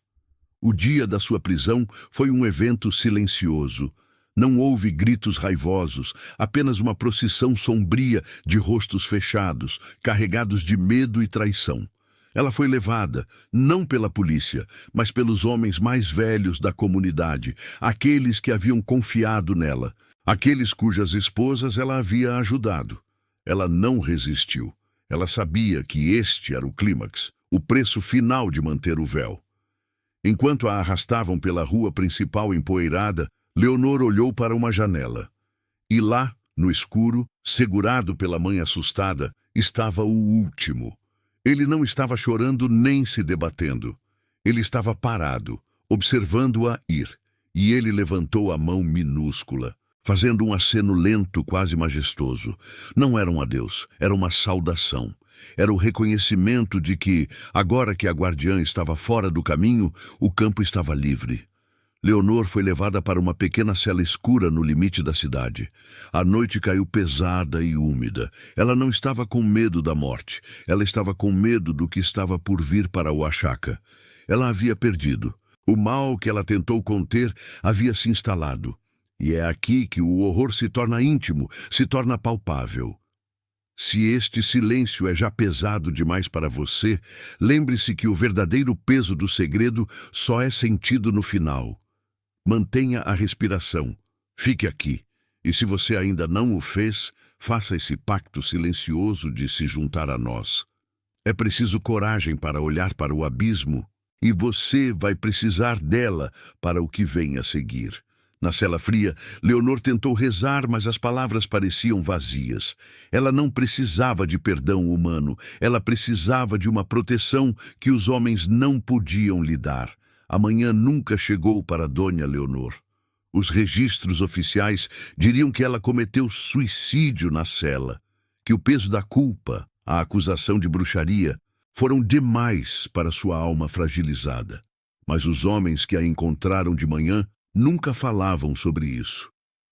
Speaker 1: O dia da sua prisão foi um evento silencioso. Não houve gritos raivosos, apenas uma procissão sombria de rostos fechados, carregados de medo e traição. Ela foi levada, não pela polícia, mas pelos homens mais velhos da comunidade, aqueles que haviam confiado nela, aqueles cujas esposas ela havia ajudado. Ela não resistiu. Ela sabia que este era o clímax, o preço final de manter o véu. Enquanto a arrastavam pela rua principal empoeirada, Leonor olhou para uma janela. E lá, no escuro, segurado pela mãe assustada, estava o último. Ele não estava chorando nem se debatendo. Ele estava parado, observando-a ir. E ele levantou a mão minúscula, fazendo um aceno lento, quase majestoso. Não era um adeus, era uma saudação. Era o reconhecimento de que, agora que a guardiã estava fora do caminho, o campo estava livre. Leonor foi levada para uma pequena cela escura no limite da cidade. A noite caiu pesada e úmida. Ela não estava com medo da morte. Ela estava com medo do que estava por vir para Oaxaca. Ela havia perdido. O mal que ela tentou conter havia se instalado. E é aqui que o horror se torna íntimo, se torna palpável. Se este silêncio é já pesado demais para você, lembre-se que o verdadeiro peso do segredo só é sentido no final. Mantenha a respiração. Fique aqui. E se você ainda não o fez, faça esse pacto silencioso de se juntar a nós. É preciso coragem para olhar para o abismo, e você vai precisar dela para o que vem a seguir. Na cela fria, Leonor tentou rezar, mas as palavras pareciam vazias. Ela não precisava de perdão humano. Ela precisava de uma proteção que os homens não podiam lhe dar. Amanhã nunca chegou para Dona Leonor. Os registros oficiais diriam que ela cometeu suicídio na cela, que o peso da culpa, a acusação de bruxaria, foram demais para sua alma fragilizada. Mas os homens que a encontraram de manhã nunca falavam sobre isso.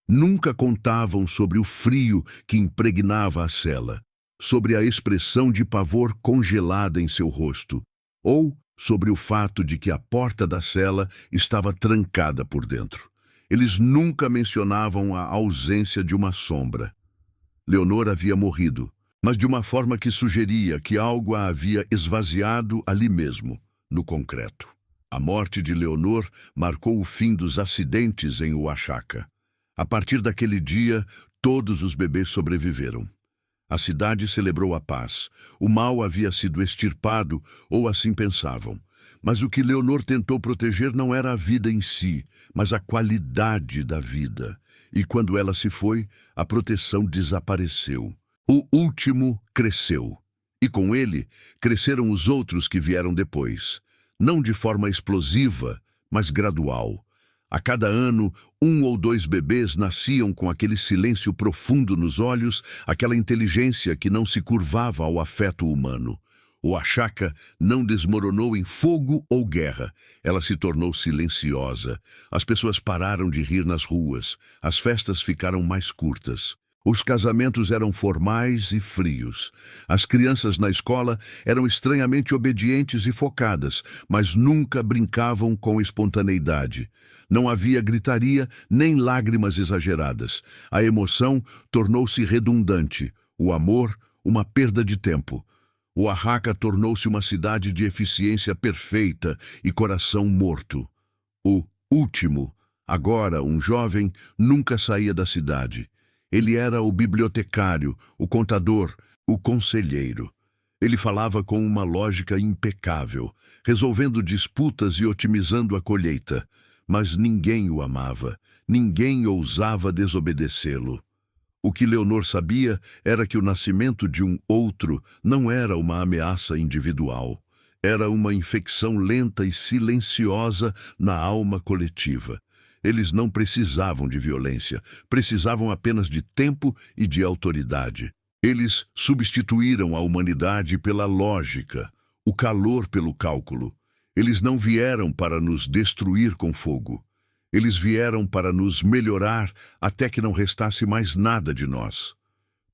Speaker 1: Nunca contavam sobre o frio que impregnava a cela, sobre a expressão de pavor congelada em seu rosto, ou sobre o fato de que a porta da cela estava trancada por dentro. Eles nunca mencionavam a ausência de uma sombra. Leonor havia morrido, mas de uma forma que sugeria que algo a havia esvaziado ali mesmo, no concreto. A morte de Leonor marcou o fim dos acidentes em Oaxaca. A partir daquele dia, todos os bebês sobreviveram. A cidade celebrou a paz. O mal havia sido extirpado, ou assim pensavam. Mas o que Leonor tentou proteger não era a vida em si, mas a qualidade da vida. E quando ela se foi, a proteção desapareceu. O último cresceu. E com ele, cresceram os outros que vieram depois. Não de forma explosiva, mas gradual. A cada ano, 1 ou 2 bebês nasciam com aquele silêncio profundo nos olhos, aquela inteligência que não se curvava ao afeto humano. Oaxaca não desmoronou em fogo ou guerra. Ela se tornou silenciosa. As pessoas pararam de rir nas ruas. As festas ficaram mais curtas. Os casamentos eram formais e frios. As crianças na escola eram estranhamente obedientes e focadas, mas nunca brincavam com espontaneidade. Não havia gritaria nem lágrimas exageradas. A emoção tornou-se redundante. O amor, uma perda de tempo. Oaxaca tornou-se uma cidade de eficiência perfeita e coração morto. O último, agora um jovem, nunca saía da cidade. Ele era o bibliotecário, o contador, o conselheiro. Ele falava com uma lógica impecável, resolvendo disputas e otimizando a colheita. Mas ninguém o amava, ninguém ousava desobedecê-lo. O que Leonor sabia era que o nascimento de um outro não era uma ameaça individual. Era uma infecção lenta e silenciosa na alma coletiva. Eles não precisavam de violência, precisavam apenas de tempo e de autoridade. Eles substituíram a humanidade pela lógica, o calor pelo cálculo. Eles não vieram para nos destruir com fogo. Eles vieram para nos melhorar até que não restasse mais nada de nós.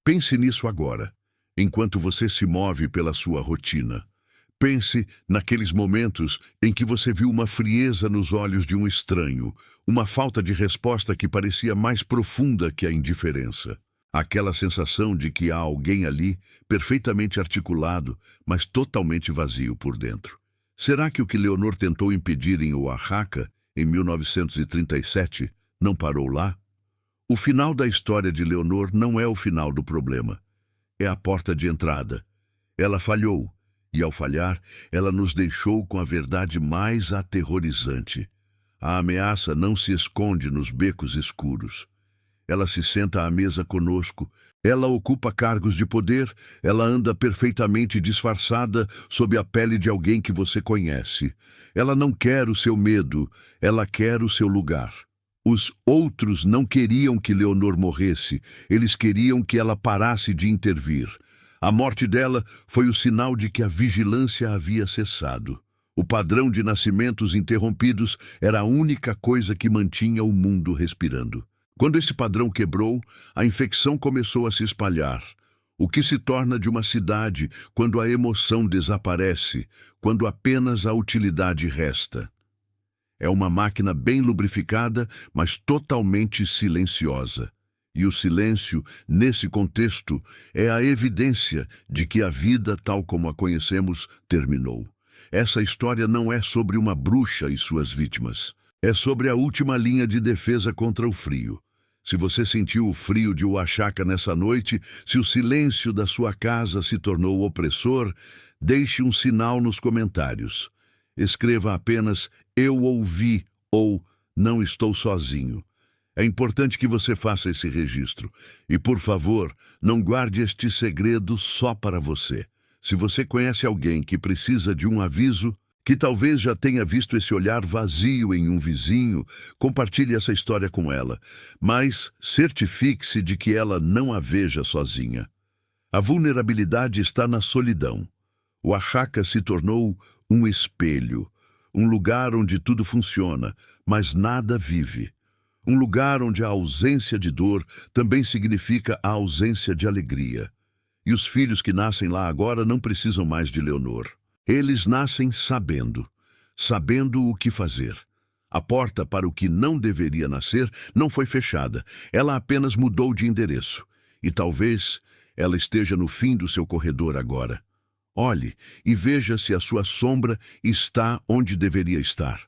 Speaker 1: Pense nisso agora, enquanto você se move pela sua rotina. Pense naqueles momentos em que você viu uma frieza nos olhos de um estranho, uma falta de resposta que parecia mais profunda que a indiferença. Aquela sensação de que há alguém ali, perfeitamente articulado, mas totalmente vazio por dentro. Será que o que Leonor tentou impedir em Oaxaca, em 1937, não parou lá? O final da história de Leonor não é o final do problema. É a porta de entrada. Ela falhou, e ao falhar, ela nos deixou com a verdade mais aterrorizante. A ameaça não se esconde nos becos escuros. Ela se senta à mesa conosco, ela ocupa cargos de poder, ela anda perfeitamente disfarçada sob a pele de alguém que você conhece. Ela não quer o seu medo, ela quer o seu lugar. Os outros não queriam que Leonor morresse, eles queriam que ela parasse de intervir. A morte dela foi o sinal de que a vigilância havia cessado. O padrão de nascimentos interrompidos era a única coisa que mantinha o mundo respirando. Quando esse padrão quebrou, a infecção começou a se espalhar. O que se torna de uma cidade quando a emoção desaparece, quando apenas a utilidade resta. É uma máquina bem lubrificada, mas totalmente silenciosa. E o silêncio, nesse contexto, é a evidência de que a vida, tal como a conhecemos, terminou. Essa história não é sobre uma bruxa e suas vítimas. É sobre a última linha de defesa contra o frio. Se você sentiu o frio de Oaxaca nessa noite, se o silêncio da sua casa se tornou opressor, deixe um sinal nos comentários. Escreva apenas "Eu ouvi" ou "Não estou sozinho". É importante que você faça esse registro. E, por favor, não guarde este segredo só para você. Se você conhece alguém que precisa de um aviso, que talvez já tenha visto esse olhar vazio em um vizinho, compartilhe essa história com ela, mas certifique-se de que ela não a veja sozinha. A vulnerabilidade está na solidão. Oaxaca se tornou um espelho, um lugar onde tudo funciona, mas nada vive. Um lugar onde a ausência de dor também significa a ausência de alegria. E os filhos que nascem lá agora não precisam mais de Leonor. Eles nascem sabendo o que fazer. A porta para o que não deveria nascer não foi fechada, ela apenas mudou de endereço. E talvez ela esteja no fim do seu corredor agora. Olhe e veja se a sua sombra está onde deveria estar.